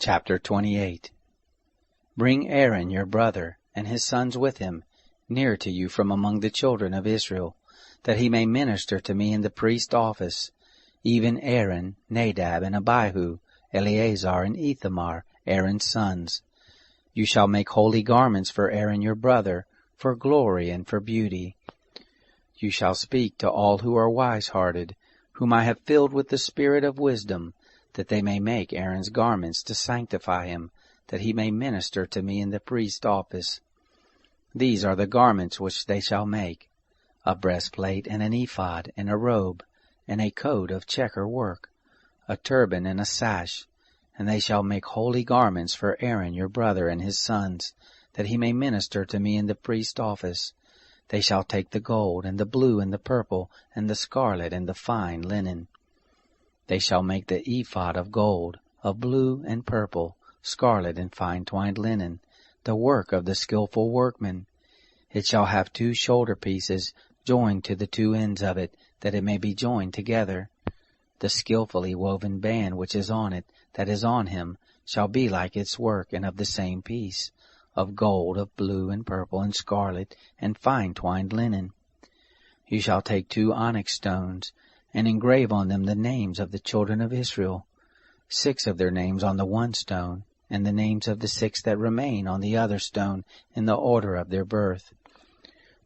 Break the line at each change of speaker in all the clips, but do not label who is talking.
Chapter 28. Bring Aaron your brother, and his sons with him, near to you from among the children of Israel, that he may minister to me in the priest's office, even Aaron, Nadab, and Abihu, Eleazar, and Ithamar, Aaron's sons. You shall make holy garments for Aaron your brother, for glory and for beauty. You shall speak to all who are wise-hearted, whom I have filled with the spirit of wisdom, that they may make Aaron's garments to sanctify him, that he may minister to me in the priest's office. These are the garments which they shall make: a breastplate and an ephod and a robe, and a coat of checker work, a turban and a sash. And they shall make holy garments for Aaron your brother and his sons, that he may minister to me in the priest's office. They shall take the gold, and the blue, and the purple, and the scarlet, and the fine linen. They shall make the ephod of gold, of blue and purple, scarlet and fine twined linen, the work of the skillful workman. It shall have 2 shoulder pieces joined to the 2 ends of it, that it may be joined together. The skillfully woven band which is on it, that is on him, shall be like its work, and of the same piece, of gold, of blue, and purple, and scarlet, and fine twined linen. You shall take 2 onyx stones, and engrave on them the names of the children of Israel, 6 of their names on the one stone, and the names of the 6 that remain on the other stone, in the order of their birth.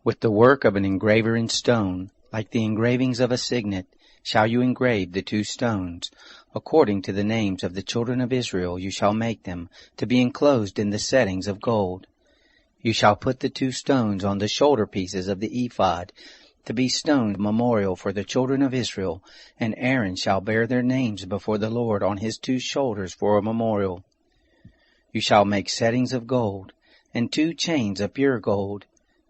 With the work of an engraver in stone, like the engravings of a signet, shall you engrave the 2 stones. According to the names of the children of Israel you shall make them, to be enclosed in the settings of gold. You shall put the 2 stones on the shoulder pieces of the ephod, to be stone memorial for the children of Israel, and Aaron shall bear their names before the Lord on his 2 shoulders for a memorial. You shall make settings of gold, and 2 chains of pure gold.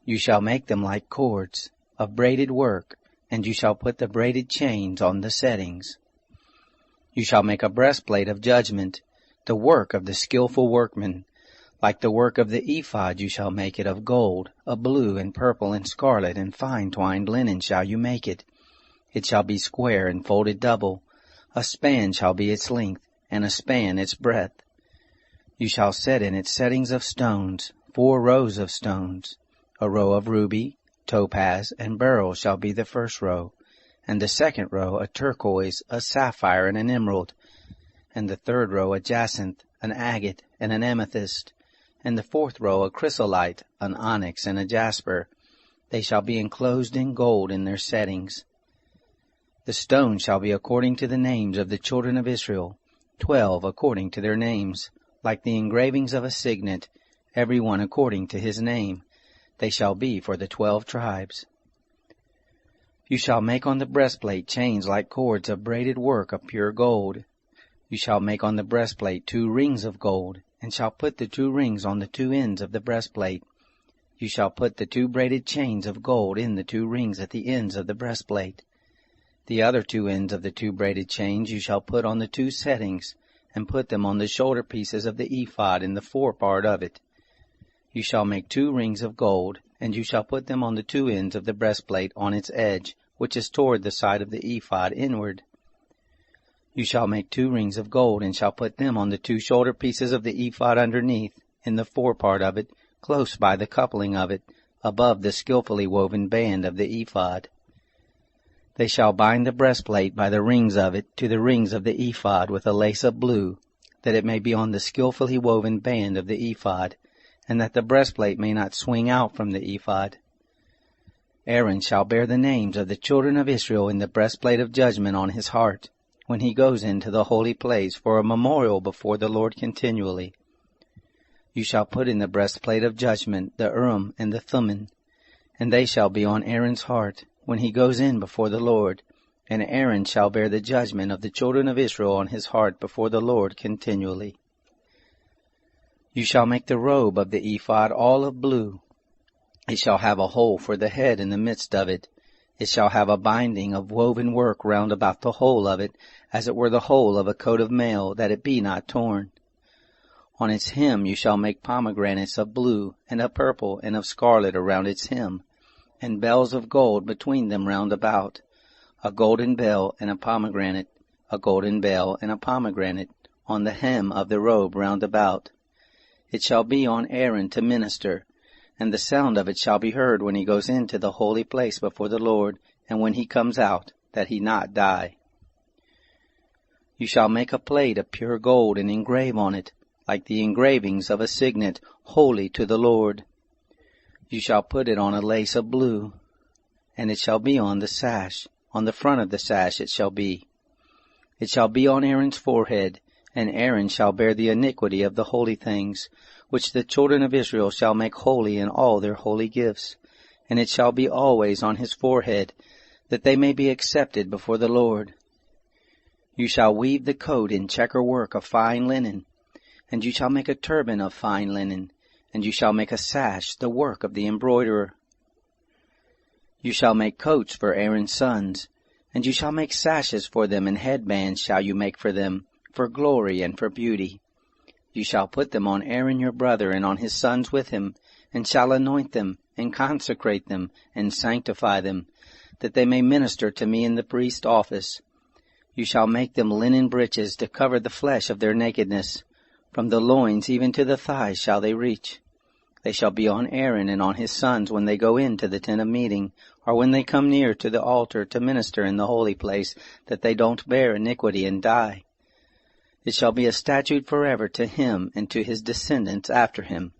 You shall make them like cords, of braided work, and you shall put the braided chains on the settings. You shall make a breastplate of judgment, the work of the skillful workman. Like the work of the ephod you shall make it of gold, of blue, and purple, and scarlet, and fine twined linen shall you make it. It shall be square and folded double. A span shall be its length, and a span its breadth. You shall set in its settings of stones, 4 rows of stones. A row of ruby, topaz, and beryl shall be the first row, and the second row a turquoise, a sapphire, and an emerald, and the third row a jacinth, an agate, and an amethyst, and the 4th row a chrysolite, an onyx, and a jasper. They shall be enclosed in gold in their settings. The stones shall be according to the names of the children of Israel, 12 according to their names, like the engravings of a signet, every one according to his name. They shall be for the 12 tribes. You shall make on the breastplate chains like cords of braided work of pure gold. You shall make on the breastplate 2 rings of gold, and shall put the 2 rings on the 2 ends of the breastplate. You shall put the 2 braided chains of gold in the 2 rings at the ends of the breastplate. The other 2 ends of the 2 braided chains you shall put on the 2 settings, and put them on the shoulder pieces of the ephod in the forepart of it. You shall make 2 rings of gold, and you shall put them on the 2 ends of the breastplate on its edge, which is toward the side of the ephod inward. You shall make 2 rings of gold, and shall put them on the 2 shoulder pieces of the ephod underneath, in the forepart of it, close by the coupling of it, above the skillfully woven band of the ephod. They shall bind the breastplate by the rings of it to the rings of the ephod with a lace of blue, that it may be on the skillfully woven band of the ephod, and that the breastplate may not swing out from the ephod. Aaron shall bear the names of the children of Israel in the breastplate of judgment on his heart, when he goes into the holy place for a memorial before the Lord continually. You shall put in the breastplate of judgment the Urim and the Thummim, and they shall be on Aaron's heart when he goes in before the Lord, and Aaron shall bear the judgment of the children of Israel on his heart before the Lord continually. You shall make the robe of the ephod all of blue. It shall have a hole for the head in the midst of it. It shall have a binding of woven work round about the whole of it, as it were the whole of a coat of mail, that it be not torn. On its hem you shall make pomegranates of blue, and of purple, and of scarlet around its hem, and bells of gold between them round about, a golden bell and a pomegranate, a golden bell and a pomegranate, on the hem of the robe round about. It shall be on Aaron to minister, and the sound of it shall be heard when he goes into the holy place before the Lord, and when he comes out, that he not die. You shall make a plate of pure gold, and engrave on it, like the engravings of a signet, holy to the Lord. You shall put it on a lace of blue, and it shall be on the sash. On the front of the sash it shall be. It shall be on Aaron's forehead, and Aaron shall bear the iniquity of the holy things, which the children of Israel shall make holy in all their holy gifts. And it shall be always on his forehead, that they may be accepted before the Lord. You shall weave the coat in checker work of fine linen, and you shall make a turban of fine linen, and you shall make a sash, the work of the embroiderer. You shall make coats for Aaron's sons, and you shall make sashes for them, and headbands shall you make for them, for glory and for beauty. You shall put them on Aaron your brother, and on his sons with him, and shall anoint them, and consecrate them, and sanctify them, that they may minister to me in the priest's office. You shall make them linen breeches to cover the flesh of their nakedness. From the loins even to the thighs shall they reach. They shall be on Aaron and on his sons when they go into the tent of meeting, or when they come near to the altar to minister in the holy place, that they don't bear iniquity and die. It shall be a statute forever to him and to his descendants after him.